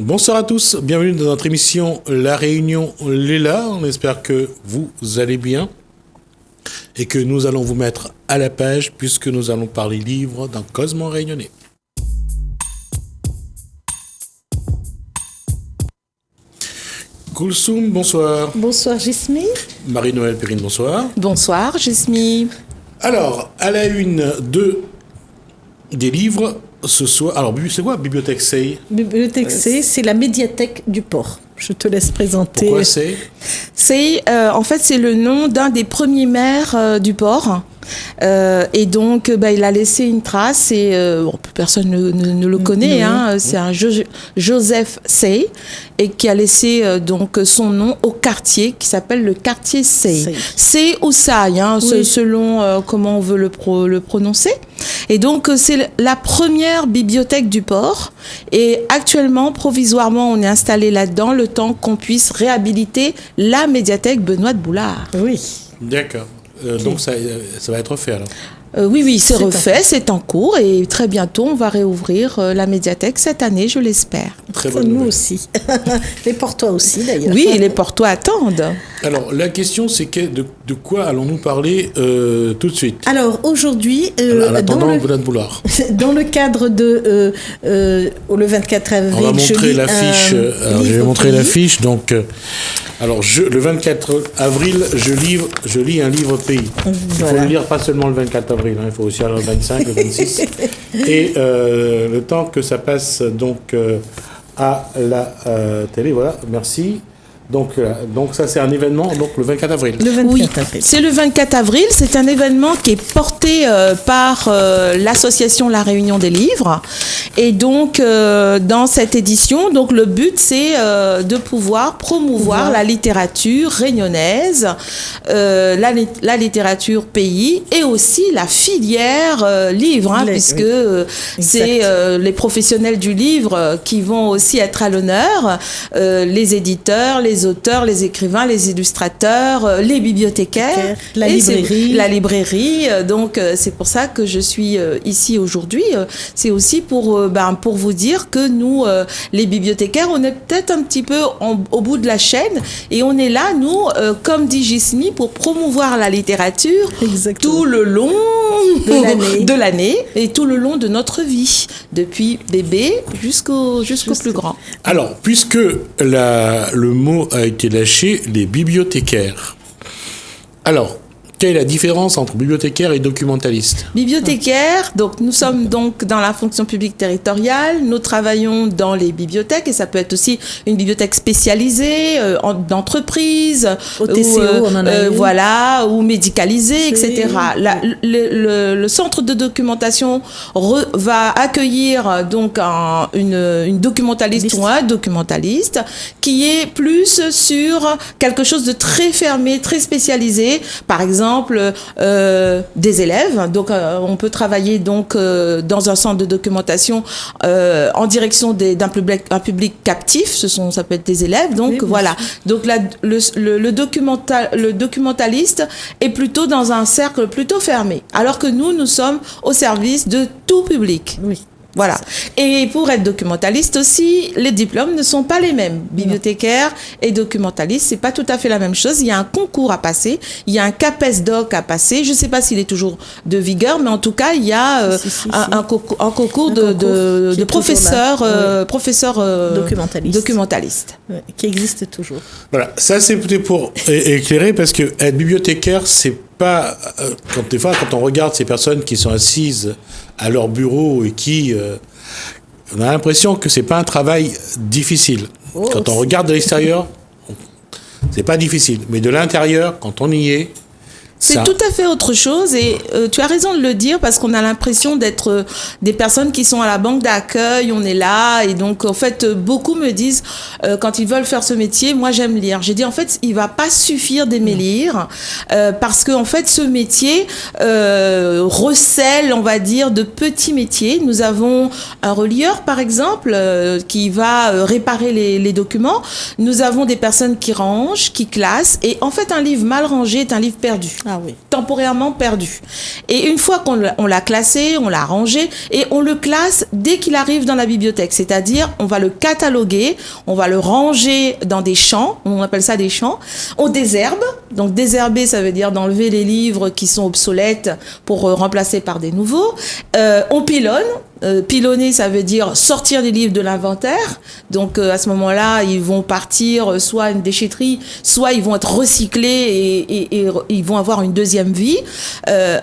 Bonsoir à tous, bienvenue dans notre émission La Réunion Léla. On espère que vous allez bien et que nous allons vous mettre à la page puisque nous allons parler livres dans Cosmo Réunionnais. Koulsoum, bonsoir. Bonsoir Gismi. Marie-Noël Périne, bonsoir. Bonsoir Gismi. Alors, à la une des livres ce soir. Alors, c'est quoi Bibliothèque C? Bibliothèque C, c'est la médiathèque du port. Je te laisse présenter. Pourquoi C? En fait, c'est le nom d'un des premiers maires du port. Et donc, il a laissé une trace et personne ne le connaît. C'est un Joseph Say et qui a laissé donc son nom au quartier qui s'appelle le quartier Say. Say ou Say, selon comment on veut le prononcer. Et donc, c'est la première bibliothèque du port. Et actuellement, provisoirement, on est installé là-dedans le temps qu'on puisse réhabiliter la médiathèque Benoît de Boulard. Oui. D'accord. Donc ça va être fait alors. Oui, c'est refait, c'est en cours et très bientôt on va réouvrir la médiathèque cette année, je l'espère. Très bonne Nous nouvelle. aussi. Les Portois aussi d'ailleurs. Oui, les Portois attendent. Alors la question c'est de quoi allons-nous parler tout de suite? Alors aujourd'hui, en attendant Benoît de Boulard. dans le cadre de le 24 avril, on va montrer l'affiche. Je vais montrer l'affiche. Donc, le 24 avril, je lis un livre pays. Il faut le lire pas seulement le 24 avril, il faut aussi le 25, le 26. Et le temps que ça passe donc à la télé, voilà, merci. Donc ça c'est un événement donc le 24 avril. Le 24 oui, avril. C'est le 24 avril, c'est un événement qui est porté par l'association La Réunion des Livres. Et donc dans cette édition, donc le but c'est de pouvoir promouvoir la littérature réunionnaise, la littérature pays et aussi la filière livre, puisque c'est les professionnels du livre qui vont aussi être à l'honneur, les éditeurs, les auteurs, les écrivains, les illustrateurs, les bibliothécaires, la librairie. Donc c'est pour ça que je suis ici aujourd'hui. C'est aussi pour vous dire que nous, les bibliothécaires, on est peut-être un petit peu au bout de la chaîne et on est là, nous, comme dit Gismi, pour promouvoir la littérature tout le long de l'année et tout le long de notre vie, depuis bébé jusqu'au plus grand. Alors, puisque le mot a été lâché, les bibliothécaires. Alors, quelle est la différence entre bibliothécaire et documentaliste? Bibliothécaire, donc nous sommes donc dans la fonction publique territoriale, nous travaillons dans les bibliothèques et ça peut être aussi une bibliothèque spécialisée, d'entreprise, au TCO, ou médicalisée, etc. Le centre de documentation va accueillir donc une documentaliste ou un documentaliste qui est plus sur quelque chose de très fermé, très spécialisé, par exemple des élèves. Donc on peut travailler donc dans un centre de documentation en direction d'un public captif. Ça peut être des élèves. Donc voilà. Donc là, le documentaliste est plutôt dans un cercle plutôt fermé, alors que nous sommes au service de tout public. Oui. Voilà. Et pour être documentaliste aussi, les diplômes ne sont pas les mêmes. Bibliothécaire et documentaliste, c'est pas tout à fait la même chose. Il y a un concours à passer, il y a un CAPES-DOC à passer. Je sais pas s'il est toujours de vigueur, mais en tout cas, il y a un concours de professeurs documentalistes. Qui existe toujours. Voilà, ça c'est peut-être pour éclairer, parce que être bibliothécaire, c'est pas quand on regarde ces personnes qui sont assises à leur bureau et qui on a l'impression que c'est pas un travail difficile. Quand on regarde de l'extérieur, c'est pas difficile, mais de l'intérieur, quand on y est, c'est tout à fait autre chose et tu as raison de le dire parce qu'on a l'impression d'être des personnes qui sont à la banque d'accueil, on est là et donc en fait beaucoup me disent quand ils veulent faire ce métier, moi j'aime lire. J'ai dit en fait il va pas suffire d'aimer lire parce que en fait ce métier recèle on va dire de petits métiers. Nous avons un relieur par exemple qui va réparer les documents. Nous avons des personnes qui rangent, qui classent et en fait un livre mal rangé est un livre perdu. temporairement perdu. Et une fois qu'on l'a classé, on l'a rangé, et on le classe dès qu'il arrive dans la bibliothèque. C'est-à-dire, on va le cataloguer, on va le ranger dans des champs, on appelle ça des champs. On désherbe. Donc, désherber, ça veut dire d'enlever les livres qui sont obsolètes pour remplacer par des nouveaux. On pilonne. Pilonner, ça veut dire sortir des livres de l'inventaire. Donc, à ce moment-là, ils vont partir soit à une déchetterie, soit ils vont être recyclés et ils vont avoir une deuxième vie.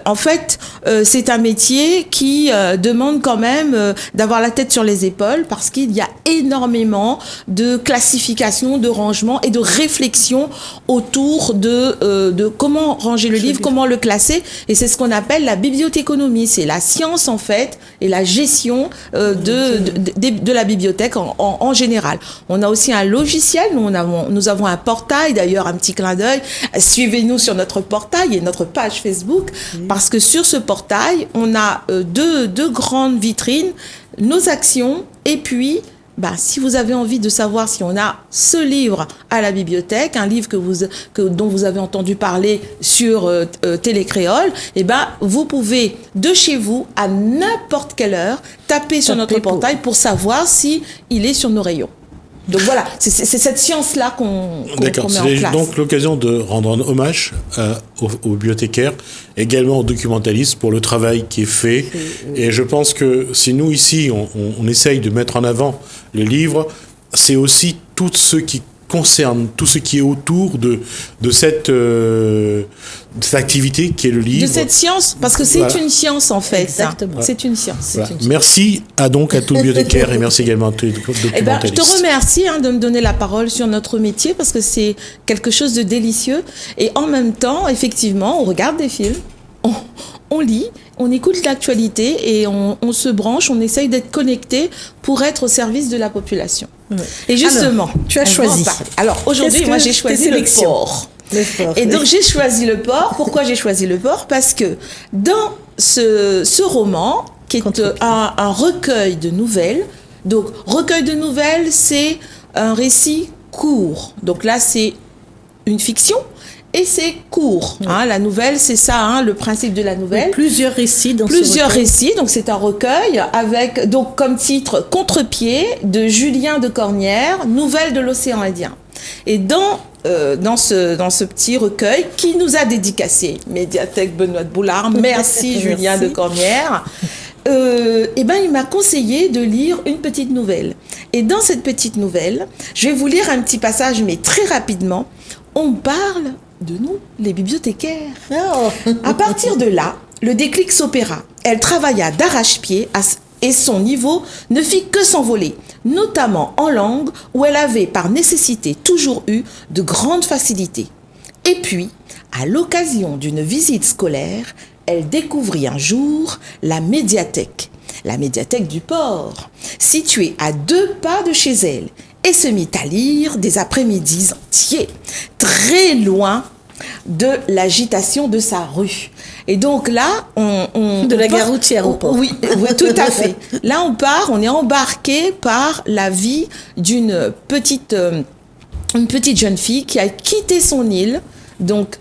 En fait, c'est un métier qui demande quand même d'avoir la tête sur les épaules parce qu'il y a énormément de classification, de rangement et de réflexion autour de comment ranger le livre, comment le classer. Et c'est ce qu'on appelle la bibliothéconomie. C'est la science, en fait, et la gestion de la bibliothèque en général. On a aussi un logiciel, nous avons un portail, d'ailleurs un petit clin d'œil, suivez-nous sur notre portail et notre page Facebook, parce que sur ce portail, on a deux grandes vitrines, nos actions, et puis si vous avez envie de savoir si on a ce livre à la bibliothèque, un livre dont vous avez entendu parler sur Télécréole, vous pouvez, de chez vous, à n'importe quelle heure, taper sur notre portail pour savoir si il est sur nos rayons. Donc voilà, c'est cette science-là qu'on met en place. C'est donc l'occasion de rendre un hommage aux bibliothécaires, également aux documentalistes pour le travail qui est fait. Et je pense que si nous, ici, on essaye de mettre en avant le livre, c'est aussi tout ce qui concerne, tout ce qui est autour de cette activité qui est le livre. De cette science, parce que c'est une science en fait. Exactement. C'est une science. Voilà. Merci à tous les bibliothécaires et merci également à tous les documentalistes. Je te remercie de me donner la parole sur notre métier parce que c'est quelque chose de délicieux. Et en même temps, effectivement, on regarde des films, on lit, on écoute l'actualité et on se branche, on essaye d'être connecté pour être au service de la population. Et justement, alors, tu as choisi. Alors aujourd'hui, moi j'ai choisi le porc. Et donc j'ai choisi le porc. Pourquoi j'ai choisi le porc? Parce que dans ce roman, qui est un recueil de nouvelles, donc recueil de nouvelles, c'est un récit court. Donc là, c'est une fiction. Et c'est court. La nouvelle, c'est ça, le principe de la nouvelle. Plusieurs récits dans Plusieurs récits, donc c'est un recueil avec, donc, comme titre, Contre-pied de Julien de Cornières, Nouvelles de l'océan Indien. Et dans ce petit recueil qui nous a dédicacé Médiathèque Benoît de Boulard, merci Julien de Cornières, il m'a conseillé de lire une petite nouvelle. Et dans cette petite nouvelle, je vais vous lire un petit passage, mais très rapidement. On parle de nous, les bibliothécaires. À partir de là, le déclic s'opéra. Elle travailla d'arrache-pied et son niveau ne fit que s'envoler, notamment en langue où elle avait par nécessité toujours eu de grandes facilités. Et puis, à l'occasion d'une visite scolaire, elle découvrit un jour la médiathèque du port, située à 2 pas de chez elle, et se mit à lire des après-midi entiers, très loin de l'agitation de sa rue. Et donc là, de la gare routière au port. Oui, tout à fait. Là, on est embarqué par la vie d'une petite jeune fille qui a quitté son île, donc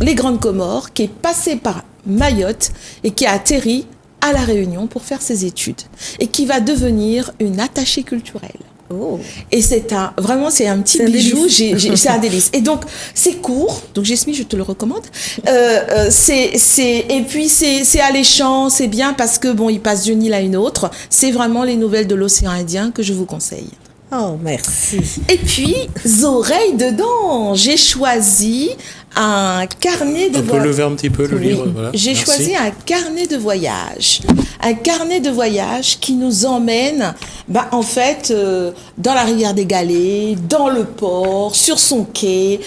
les Grandes Comores, qui est passée par Mayotte et qui a atterri à La Réunion pour faire ses études et qui va devenir une attachée culturelle. Et c'est un petit bijou, c'est un délice. Et donc c'est court, donc Jesmi, je te le recommande. Et puis c'est alléchant, c'est bien parce que il passe d'une île à une autre. C'est vraiment les nouvelles de l'océan Indien que je vous conseille. Oh, merci. Et puis oreilles dedans, j'ai choisi un carnet de voyage. On peut lever un petit peu le livre. Voilà. J'ai choisi un carnet de voyage. Un carnet de voyage qui nous emmène, en fait, dans la rivière des Galets, dans le port, sur son quai,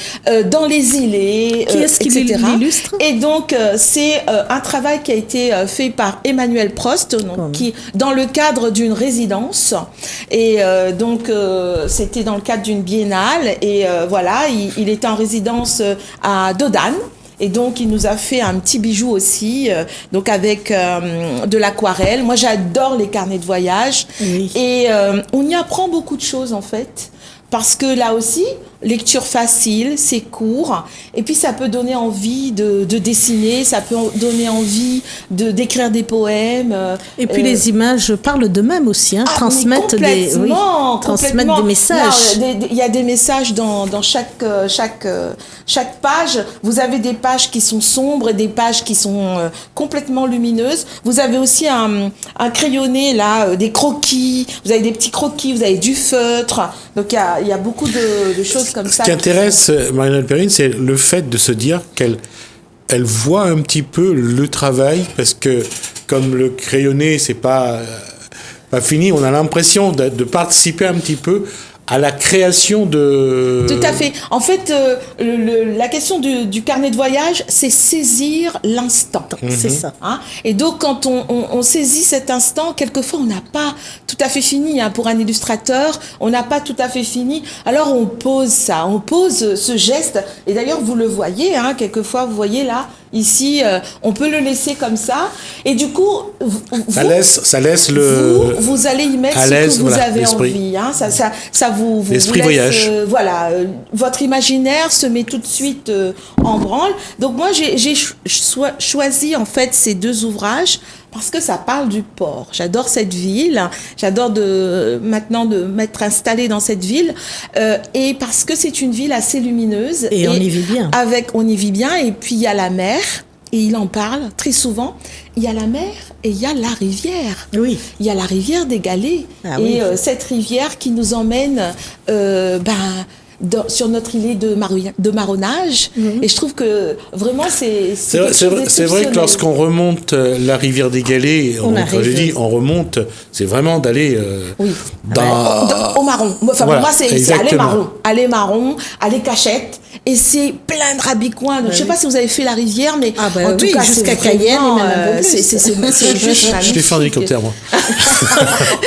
dans les îlets, qui est-ce qui l'illustre ? Et donc, c'est un travail qui a été fait par Emmanuel Prost, donc, qui, dans le cadre d'une résidence. Et donc, c'était dans le cadre d'une biennale. Et voilà, il était en résidence à Dodane. Et donc, il nous a fait un petit bijou aussi, donc avec de l'aquarelle. Moi, j'adore les carnets de voyage. Oui. Et on y apprend beaucoup de choses, en fait. Parce que là aussi, lecture facile, c'est court, et puis ça peut donner envie de dessiner, ça peut donner envie d'écrire des poèmes. Et puis les images parlent d'eux-mêmes aussi, transmettent des messages. Il y a des messages dans chaque page. Vous avez des pages qui sont sombres et des pages qui sont complètement lumineuses. Vous avez aussi un crayonné là, des croquis. Vous avez des petits croquis, vous avez du feutre. Donc il y a beaucoup de choses comme ça. Ce qui intéresse Marie-Noëlle Perrine, c'est le fait de se dire qu'elle voit un petit peu le travail, parce que comme le crayonné, c'est pas fini, on a l'impression de participer un petit peu à la création de... Tout à fait. En fait, la question du carnet de voyage, c'est saisir l'instant. C'est ça. Hein? Et donc, quand on saisit cet instant, quelquefois, on n'a pas tout à fait fini. Hein. Pour un illustrateur, on n'a pas tout à fait fini. Alors, on pose ça, on pose ce geste. Et d'ailleurs, vous le voyez, hein, quelquefois, vous voyez là, ici, on peut le laisser comme ça. Et du coup, ça laisse le... Vous allez y mettre ce que vous avez envie. Hein. Ça vous l'esprit laisse, voyage. Votre imaginaire se met tout de suite en branle. Donc moi, j'ai choisi en fait ces deux ouvrages parce que ça parle du port. J'adore cette ville. J'adore maintenant de m'être installée dans cette ville et parce que c'est une ville assez lumineuse. Et on y vit bien. On y vit bien. Et puis il y a la mer. Et il en parle très souvent. Il y a la mer et il y a la rivière. Oui. Il y a la rivière des Galets. Oui. Cette rivière qui nous emmène sur notre îlet de marronnage. Mm-hmm. Et je trouve que vraiment, c'est vrai que lorsqu'on remonte la rivière des Galets, on remonte, c'est vraiment d'aller au marron. Enfin, pour moi, c'est aller marron, aller cachette. Et c'est plein de rabicoins. Donc, je ne sais pas si vous avez fait la rivière, mais en tout cas, jusqu'à Cayenne, c'est juste magnifique. Je l'ai fait en hélicoptère, moi.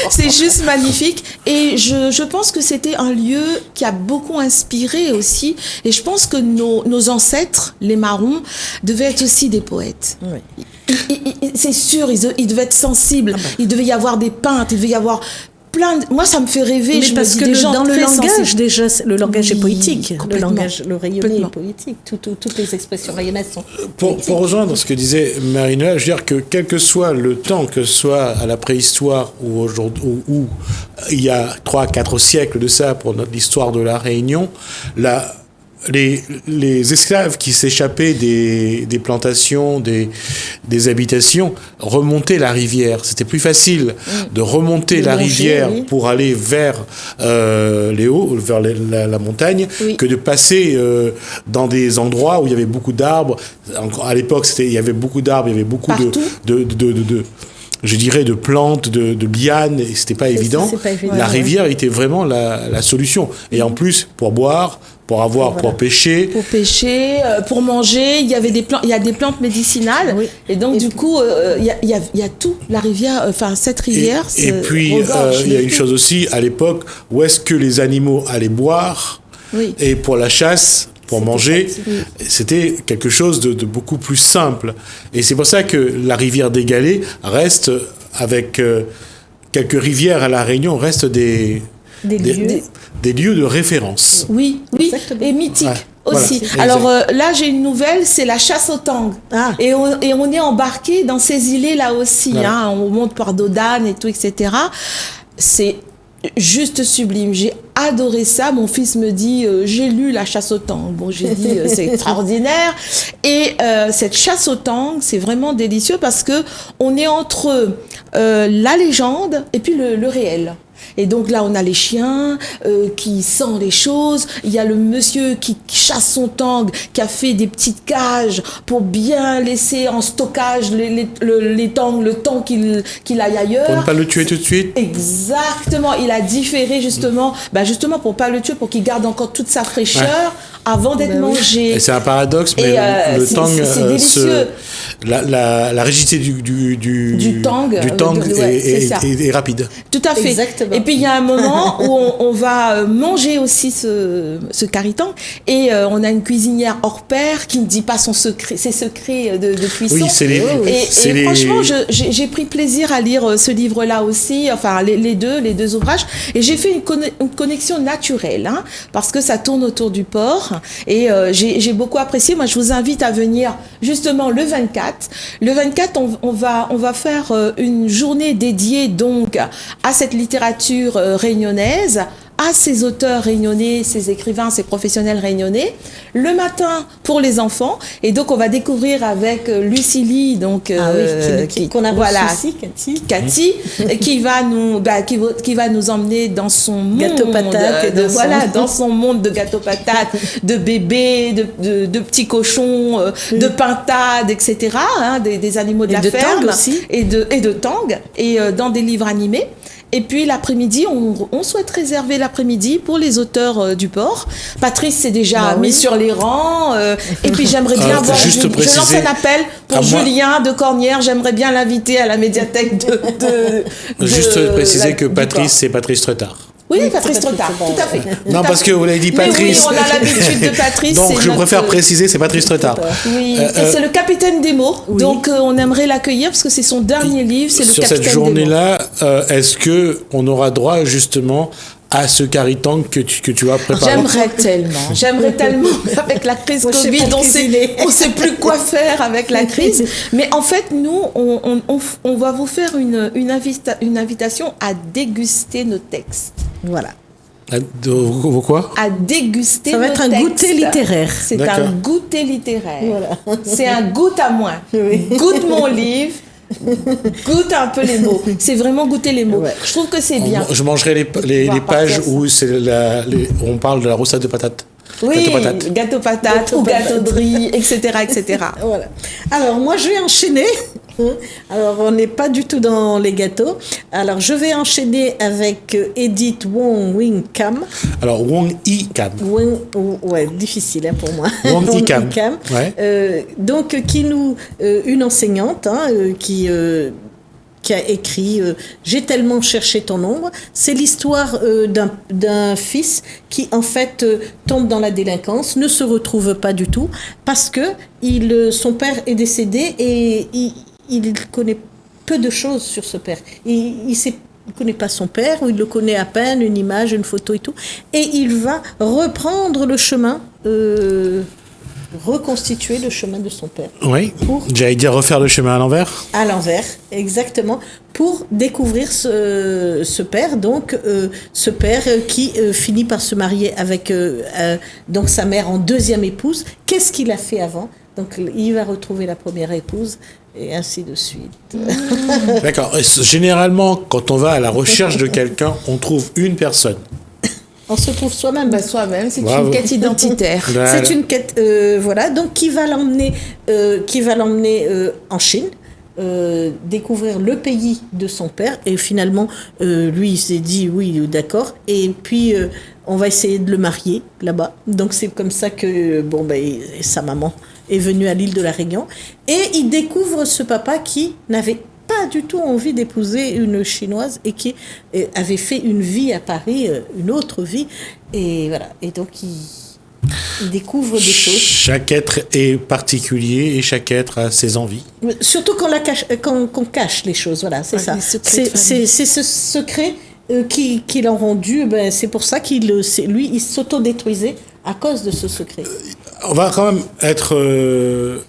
C'est juste magnifique. Et je pense que c'était un lieu qui a beaucoup inspiré aussi. Et je pense que nos ancêtres, les marrons, devaient être aussi des poètes. Oui. C'est sûr, ils devaient être sensibles. Il devait y avoir des peintres, il devait y avoir... Moi, ça me fait rêver. Mais parce que dans le langage, déjà, le langage est poétique. Le rayonné est poétique. Toutes les expressions rayonnaises sont poétiques. Pour rejoindre ce que disait Marie-Noëlle, je veux dire que quel que soit le temps, que ce soit à la préhistoire ou aujourd'hui, ou il y a 3-4 siècles de ça pour l'histoire de la Réunion, les esclaves qui s'échappaient des plantations, des habitations, remontaient la rivière. C'était plus facile de remonter la rivière pour aller vers les hauts, vers la montagne, que de passer dans des endroits où il y avait beaucoup d'arbres. À l'époque, il y avait beaucoup d'arbres, il y avait beaucoup de plantes, de lianes, et c'était pas évident. La rivière était vraiment la solution. Et en plus, pour boire, pour pêcher. Pour pêcher, pour manger, il y a des plantes médicinales. Oui. Et donc, du coup, il y a tout. La rivière, cette rivière, et puis, il y a une chose aussi, à l'époque, où est-ce que les animaux allaient boire, et pour la chasse, pour manger, c'était quelque chose de beaucoup plus simple. Et c'est pour ça que la rivière des Galets reste, avec quelques rivières à La Réunion, reste des lieux de référence. Oui, et mythiques aussi. Voilà. Alors là, j'ai une nouvelle, c'est la chasse au tang. Ah. Et on est embarqué dans ces îlets-là aussi. Voilà. Hein, on monte par Dodane et tout, etc. C'est juste sublime. J'ai adoré ça. Mon fils me dit, j'ai lu La chasse au tang. Bon, j'ai dit, c'est extraordinaire. Et cette chasse au tang, c'est vraiment délicieux parce que on est entre la légende et puis le réel. Et donc là, on a les chiens qui sentent les choses. Il y a le monsieur qui chasse son tang, qui a fait des petites cages pour bien laisser en stockage les tangs, le temps qu'il aille ailleurs. Pour ne pas le tuer tout de suite. Exactement. Il a différé justement pour pas le tuer, pour qu'il garde encore toute sa fraîcheur. avant d'être mangé. Et c'est un paradoxe, mais le tang, c'est délicieux. La rigidité du tang est rapide. Tout à fait. Exactement. Et puis il y a un moment où on va manger aussi ce curry tang, et on a une cuisinière hors pair qui ne dit pas ses secrets de cuisson. Oui, et franchement, j'ai pris plaisir à lire ce livre-là aussi, enfin les deux ouvrages, et j'ai fait une connexion naturelle, hein, parce que ça tourne autour du porc, et j'ai beaucoup apprécié. Moi, je vous invite à venir justement le 24. Le 24, on va faire une journée dédiée donc à cette littérature réunionnaise, à ces auteurs réunionnais, ces écrivains, ces professionnels réunionnais, le matin pour les enfants. Et donc, on va découvrir avec Lucilie, donc, qu'on a reçu aussi, Cathy, qui va nous emmener dans son monde, gâteau patate, dans son monde de gâteau patate, de bébés, de petits cochons, de pintades, etc., hein, des animaux de la ferme, et de tang, et dans des livres animés. Et puis l'après-midi, on souhaite réserver l'après-midi pour les auteurs du port. Patrice s'est déjà mis sur les rangs. Et puis j'aimerais bien voir. Je lance un appel pour Julien de Cornières. J'aimerais bien l'inviter à la médiathèque Juste préciser que Patrice, c'est Patrice Tretard. Oui, Patrice Tretard, tout à fait. Non, parce que vous l'avez dit Patrice. Mais oui, on a l'habitude de Patrice. Donc, je préfère préciser, c'est Patrice Tretard. Oui, et c'est le capitaine Demo. Oui. Donc, on aimerait l'accueillir parce que c'est son dernier livre, c'est le capitaine Demo. Sur cette journée-là, est-ce qu'on aura droit justement à ce curry tang que tu vas préparer? J'aimerais tellement. Avec la crise Covid, on sait plus quoi faire avec la crise. Mais en fait, nous, on va vous faire une invitation à déguster nos textes. Voilà. Quoi? À déguster. Ça va être un goûter littéraire. C'est un goûter littéraire. Voilà. C'est un goût à moi. Oui. Goûte mon livre. Goûte un peu les mots. C'est vraiment goûter les mots. Ouais. Je trouve que c'est bien. Je mangerai les pages où on parle de la roussade de patates. Oui, gâteau patate ou gâteau de riz, etc. Voilà. Alors, moi, je vais enchaîner. Alors, on n'est pas du tout dans les gâteaux. Alors, je vais enchaîner avec Edith Wong Wing Kam. Alors, Wong I Kam. Ouais, difficile hein, pour moi. Wong I Kam. Ouais. Donc, une enseignante qui a écrit J'ai tellement cherché ton ombre. C'est l'histoire d'un fils qui, en fait, tombe dans la délinquance, ne se retrouve pas du tout, parce que son père est décédé et il connaît peu de choses sur ce père. Il ne connaît pas son père, ou il le connaît à peine, une image, une photo et tout. Et il va reprendre le chemin, reconstituer le chemin de son père. Oui, j'allais dire refaire le chemin à l'envers. À l'envers, exactement, pour découvrir ce père, donc ce père qui finit par se marier avec donc sa mère en deuxième épouse. Qu'est-ce qu'il a fait avant? Donc il va retrouver la première épouse, et ainsi de suite. D'accord. Généralement, quand on va à la recherche de quelqu'un, on trouve une personne. On se trouve soi-même. Soi-même, c'est une quête identitaire. Voilà. C'est une quête, voilà, donc qui va l'emmener en Chine, découvrir le pays de son père, et finalement, lui, il s'est dit oui, d'accord, et puis on va essayer de le marier là-bas. Donc c'est comme ça que sa maman est venue à l'île de la Réunion, et il découvre ce papa qui n'avait pas du tout envie d'épouser une chinoise et qui avait fait une vie à Paris, une autre vie, et voilà. Et donc il découvre des choses. Chaque être est particulier et chaque être a ses envies. Surtout qu'on cache les choses, voilà, c'est ça. C'est ce secret qui l'a rendu. C'est pour ça il s'autodétruisait à cause de ce secret. On va quand même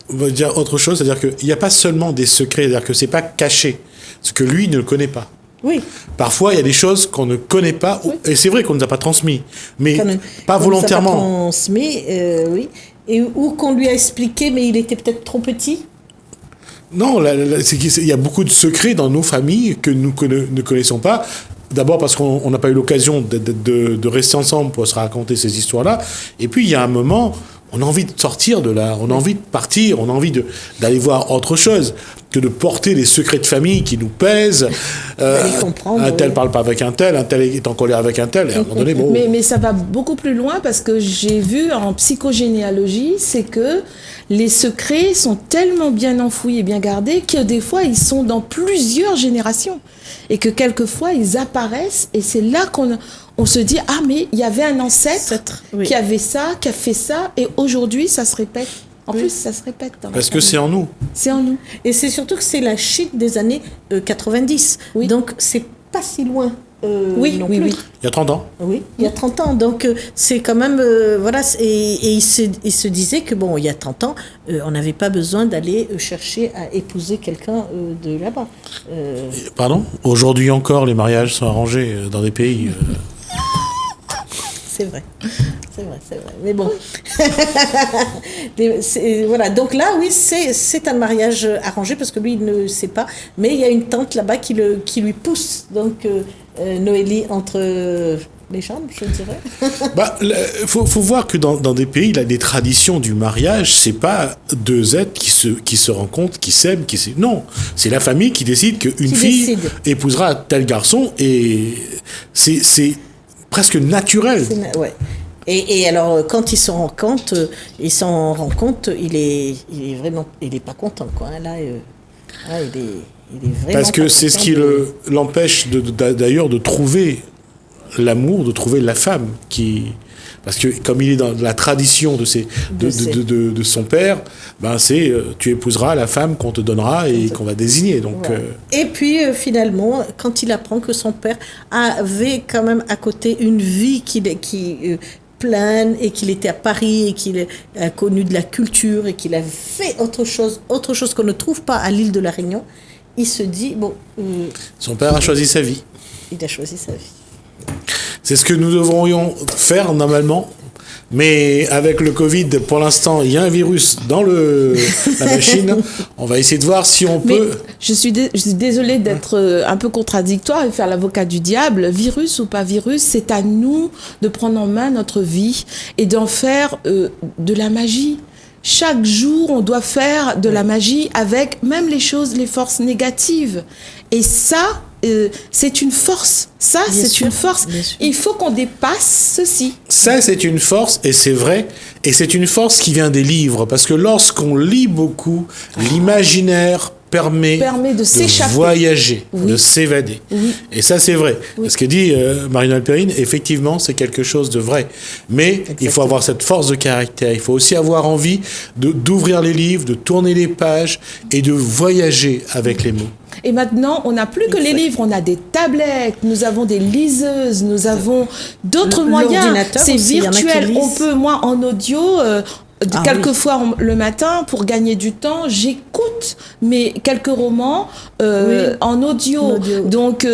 on va dire autre chose, c'est-à-dire qu'il n'y a pas seulement des secrets, c'est-à-dire que c'est pas caché, ce que lui ne le connaît pas. Oui. Parfois, il y a des choses qu'on ne connaît pas, et c'est vrai qu'on ne nous a pas transmis, mais pas volontairement. On ne nous a pas transmis, oui. Ou qu'on lui a expliqué, mais il était peut-être trop petit. Non, il y a beaucoup de secrets dans nos familles que nous ne connaissons pas. D'abord parce qu'on n'a pas eu l'occasion de rester ensemble pour se raconter ces histoires-là. Et puis, il y a un moment, on a envie de sortir de là, on a envie de partir, on a envie d'aller voir autre chose. que de porter les secrets de famille qui nous pèsent. Un tel parle pas avec un tel est en colère avec un tel. Et à un moment donné, bon. Mais ça va beaucoup plus loin parce que j'ai vu en psychogénéalogie, c'est que les secrets sont tellement bien enfouis et bien gardés que des fois, ils sont dans plusieurs générations. Et que quelquefois, ils apparaissent et c'est là qu'on se dit « Ah, mais il y avait un ancêtre qui avait ça, qui a fait ça et aujourd'hui, ça se répète. » En plus, ça se répète. Parce que c'est en nous. C'est en nous. Et c'est surtout que c'est la Chine des années 90. Oui. Donc, c'est pas si loin. Oui. Il y a 30 ans. Oui, il y a 30 ans. Donc, c'est quand même... voilà. Et il se disait que, bon, il y a 30 ans, on n'avait pas besoin d'aller chercher à épouser quelqu'un de là-bas. Pardon ? Aujourd'hui encore, les mariages sont arrangés dans des pays... C'est vrai. Mais bon. Voilà. Donc là, oui, c'est un mariage arrangé parce que lui, il ne sait pas. Mais il y a une tante là-bas qui lui pousse. Donc, Noélie entre les chambres, je dirais. Faut voir que dans des pays, là, les traditions du mariage, c'est pas deux êtres qui se rencontrent, qui s'aiment, non. C'est la famille qui décide qu'une fille épousera tel garçon et c'est presque naturel. Ouais. Et alors, quand ils s'en rendent compte, il est vraiment, il est pas content, quoi. Là, il est vraiment. Parce que c'est ce qui l'empêche d'ailleurs de trouver l'amour, de trouver la femme parce que comme il est dans la tradition de son père, c'est tu épouseras la femme qu'on te donnera et qu'on va désigner. Donc, voilà. Et puis finalement, quand il apprend que son père avait quand même à côté une vie qui pleine et qu'il était à Paris et qu'il a connu de la culture et qu'il a fait autre chose qu'on ne trouve pas à l'île de la Réunion, il se dit son père a choisi sa vie. Il a choisi sa vie. C'est ce que nous devrions faire normalement, mais avec le Covid, pour l'instant, il y a un virus dans la machine. On va essayer de voir si on peut... Je suis désolée d'être un peu contradictoire et faire l'avocat du diable. Virus ou pas virus, c'est à nous de prendre en main notre vie et d'en faire de la magie. Chaque jour, on doit faire de la magie avec même les forces négatives. Et ça... c'est une force. Ça, bien c'est sûr, une force. Il faut qu'on dépasse ceci. Ça, c'est une force, et c'est vrai. Et c'est une force qui vient des livres. Parce que lorsqu'on lit beaucoup, l'imaginaire permet de voyager, de s'évader. Oui. Et ça, c'est vrai. Oui. Ce que dit Marine Perrine, effectivement, c'est quelque chose de vrai. Mais exactement. Il faut avoir cette force de caractère. Il faut aussi avoir envie d'ouvrir les livres, de tourner les pages et de voyager avec les mots. Et maintenant, on n'a plus que les livres, on a des tablettes, nous avons des liseuses, nous avons d'autres moyens. C'est aussi, virtuel. On peut, moi, en audio, quelquefois le matin, pour gagner du temps, j'écoute quelques romans en audio. Donc,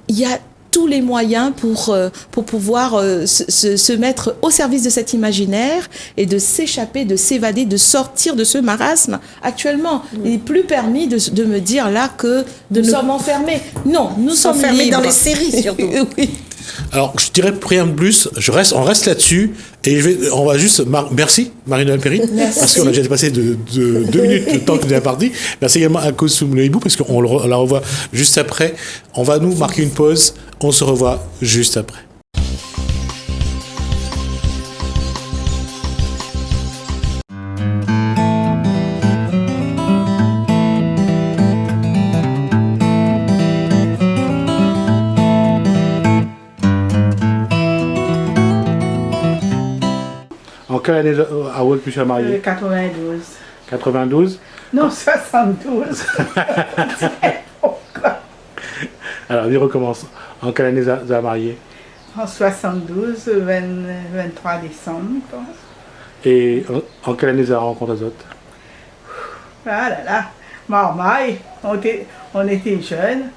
il y a tous les moyens pour pouvoir se mettre au service de cet imaginaire et de s'échapper, de s'évader, de sortir de ce marasme. Actuellement, il n'est plus permis de me dire là que nous sommes enfermés. Non, nous sommes enfermés libres. Dans les séries surtout. Oui. Alors, je dirais rien de plus. On reste là-dessus et on va juste. Merci, Marine Perrine, parce qu'on a déjà dépassé de 2 minutes de temps que nous avons parlé. Merci également à Koussoum Leibou, parce qu'on la revoit juste après. On va nous marquer une pause. On se revoit juste après. En quelle année Harold puis tu marié 92. 92 Non, 72. Alors, on recommence. En quelle année vous avez marié En 72, 23 décembre, je pense. Et en quelle année vous avez rencontré les autres Ah là là, marmaille, on était jeunes.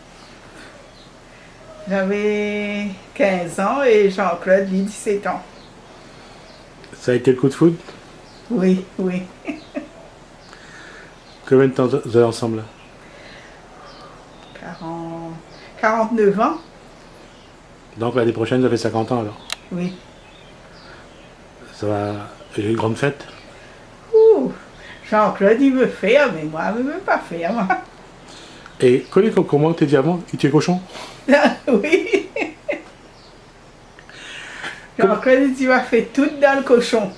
J'avais 15 ans et Jean-Claude, lui, 17 ans. Ça a été le coup de foudre? Oui. Combien de temps vous êtes ensemble? 49 ans. Donc l'année prochaine, vous avez 50 ans alors? Oui. Ça va... J'ai une grande fête? Jean-Claude, il me fait, mais moi, je ne veux même pas faire, moi. Et comment t'es dit avant? Tu es cochon? Oui. Quand tu vas faire tout dans le cochon.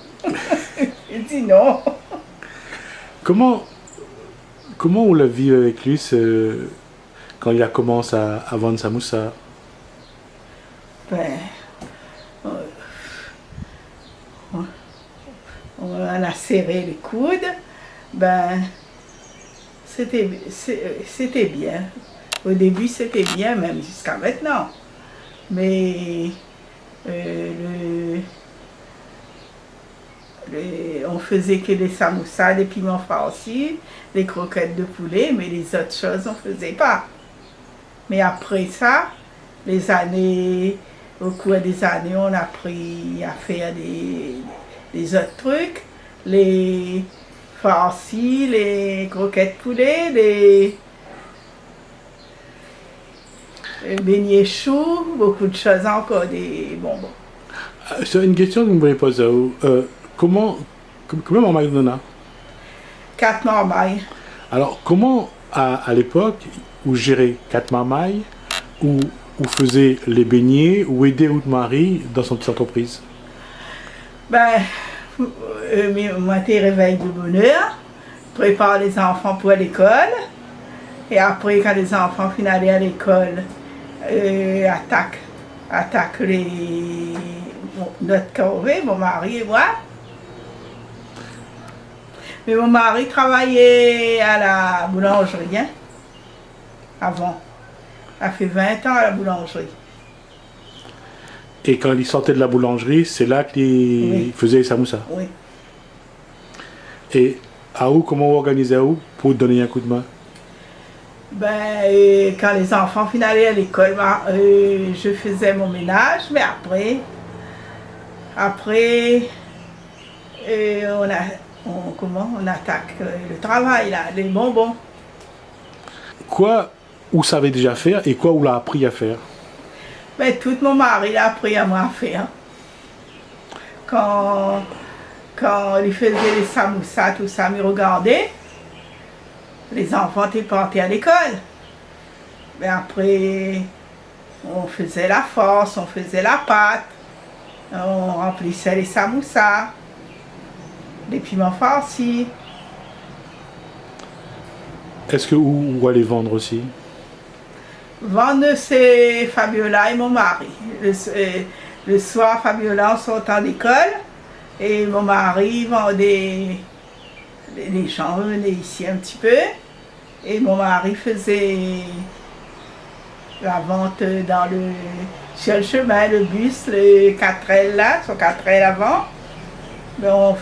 Il dit non. Comment on l'a vu avec lui quand il a commencé à vendre sa moussa? Ben, on a serré les coudes. Ben, c'était bien. Au début, c'était bien, même jusqu'à maintenant. Mais on faisait que des samoussas, des piments farcis, des croquettes de poulet, mais les autres choses, on ne faisait pas. Mais après ça, au cours des années, on a appris à faire des autres trucs, les farcis, les croquettes poulet, les beignets choux, beaucoup de choses encore, des bonbons. C'est une question que vous m'avez posée. Combien de marmailles on en a? 4 marmailles. Alors, comment, à l'époque, vous gérez 4 marmailles, ou vous faisiez les beignets, ou aider votre mari dans son petite entreprise? Ben, moi, je réveille de bonne heure, prépare les enfants pour l'école, et après, quand les enfants finissent d'aller à l'école, attaque notre corvée, mon mari et moi. Mais mon mari travaillait à la boulangerie, hein, avant. Il a fait 20 ans à la boulangerie. Et quand il sortait de la boulangerie, c'est là qu'il faisait les samoussas? Oui. Et comment vous organisez pour donner un coup de main? Ben, quand les enfants finaient à l'école, je faisais mon ménage, mais après on attaque le travail, là, les bonbons. Quoi vous savez déjà faire et quoi vous l'avez appris à faire? Ben, tout mon mari l'a appris à moi à faire. Quand il faisait les samoussas, tout ça, me regardait. Les enfants étaient partis à l'école. Mais après, on faisait la farce, on faisait la pâte, on remplissait les samoussas, les piments farcis. Est-ce que vous allez vendre aussi? Vendre, c'est Fabiola et mon mari. Le soir, Fabiola, on sortait d'école et mon mari vendait. Les gens venaient ici un petit peu et mon mari faisait la vente sur le chemin, le bus, le 4L là, sur 4L avant. Mais on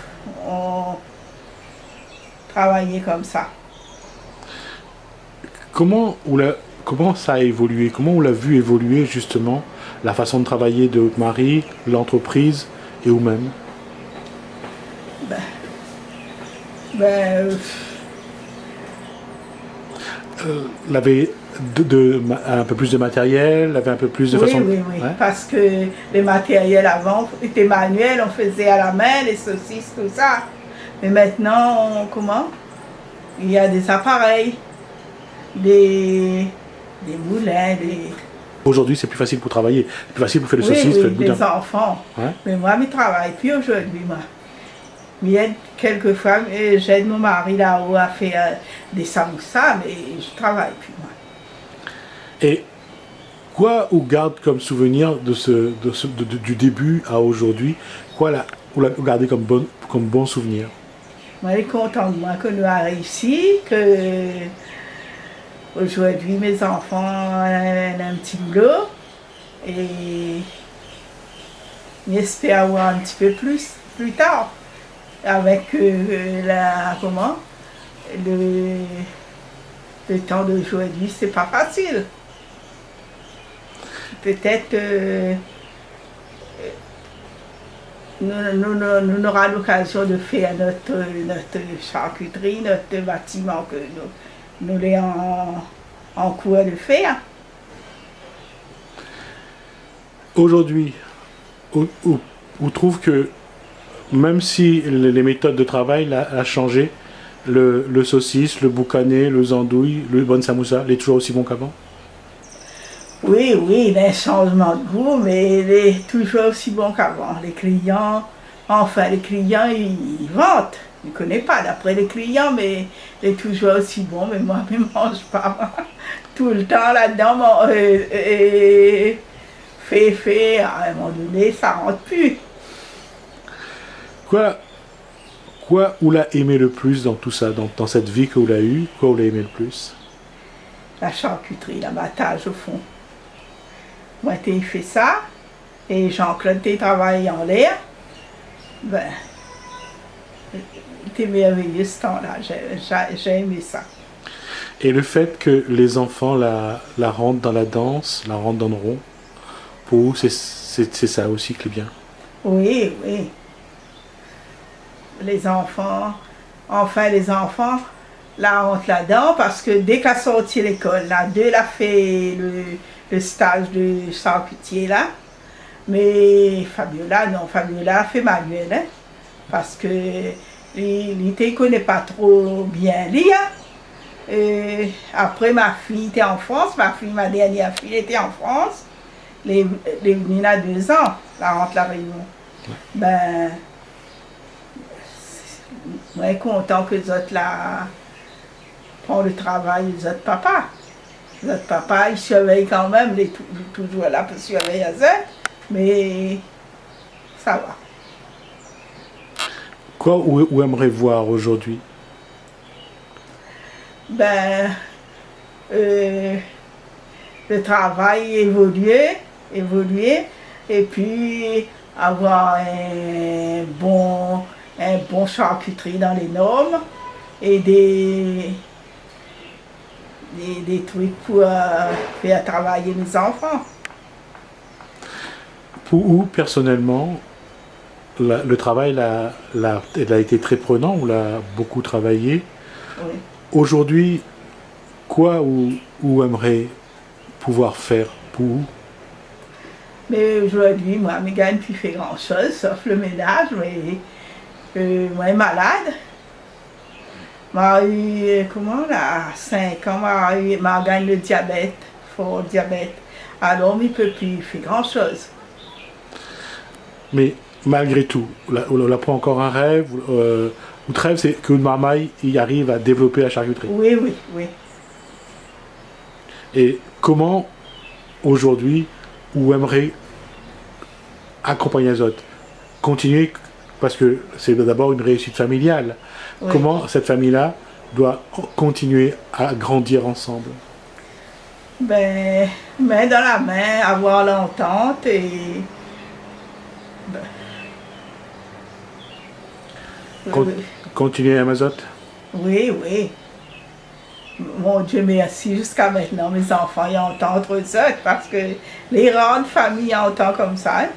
travaillait comme ça. Comment ça a évolué? Comment on l'a vu évoluer justement la façon de travailler de votre mari, l'entreprise et vous-même? Il avait un peu plus de matériel, il avait un peu plus de façon... Oui, ouais? Parce que les matériels avant étaient manuels, on faisait à la main, les saucisses, tout ça. Mais maintenant, il y a des appareils, des moulins, Aujourd'hui, c'est plus facile pour travailler, plus facile pour faire les saucisses, faire le boudin. Les enfants. Ouais? Mais moi, je ne travaille plus aujourd'hui, moi. Quelquefois, j'aide mon mari là-haut à faire des samoussas, mais je travaille plus, moi. Et quoi vous garde comme souvenir du début à aujourd'hui? Quoi vous gardez comme bon souvenir? Moi, je suis contente de moi que nous avons réussi, que aujourd'hui mes enfants ont un petit boulot et j'espère avoir un petit peu plus tard. Avec le temps d'aujourd'hui, c'est pas facile. Peut-être nous aurons l'occasion de faire notre charcuterie, notre bâtiment que nous sommes en cours de faire. Aujourd'hui, on trouve que même si les méthodes de travail ont changé, le saucisse, le boucané, le zandouille, le bon samoussa, il est toujours aussi bon qu'avant? Oui, oui, il y a un changement de goût, mais il est toujours aussi bon qu'avant. Les clients, ils vantent. Je ne connais pas d'après les clients, mais il est toujours aussi bon, mais moi, je ne mange pas tout le temps là-dedans. Fait, à un moment donné, ça ne rentre plus. Quoi vous l'a aimé le plus dans tout ça, dans cette vie que vous l'avez eue? Quoi vous l'a aimé le plus? La charcuterie, l'abattage au fond. Moi, j'ai fait ça, et Jean-Claude travaillé en l'air. Ben, c'était merveilleux ce temps-là, j'ai aimé ça. Et le fait que les enfants la rentrent dans la danse, la rentrent dans le rond, pour vous, c'est ça aussi qui est bien? Oui, oui. Les enfants, la rentrent là-dedans, parce que dès qu'elle a sorti l'école, là, elle a fait le stage de charcutier là. Mais Fabiola a fait manuel, hein, parce que il ne connaît pas trop bien lire. Après, ma fille était en France, ma dernière fille était en France. Elle est venue là 2 ans, la rentre la Réunion. Ben, je suis content que les autres là font le travail des autres papas. Les autres papas, ils surveillent quand même, ils sont toujours là pour surveiller les autres, mais ça va. Quoi vous aimeriez voir aujourd'hui? Ben, le travail évoluer, et puis avoir un bon charcuterie dans les normes et des trucs pour faire travailler les enfants. Pour vous, personnellement, le travail il a été très prenant, vous l'avez beaucoup travaillé. Oui. Aujourd'hui, quoi vous aimeriez pouvoir faire pour vous? Mais aujourd'hui, moi, je ne gagne plus fait grand-chose, sauf le ménage, mais moi, je suis malade. Moi, comment là, à 5 ans, moi, je gagne le diabète, fort diabète. Alors, je ne peux plus faire grand-chose. Mais malgré tout, on n'a pas encore un rêve. Votre rêve, c'est que Marmaille y arrive à développer la charcuterie. Oui, oui, oui. Et comment, aujourd'hui, vous aimeriez accompagner les autres? Continuer, parce que c'est d'abord une réussite familiale. Oui. Comment cette famille-là doit continuer à grandir ensemble? Ben, main dans la main, avoir l'entente et... Continuer à Mazotte? Oui, oui. Mon Dieu merci, jusqu'à maintenant, mes enfants y entendent eux autres, parce que les grandes familles entendent comme ça. Hein?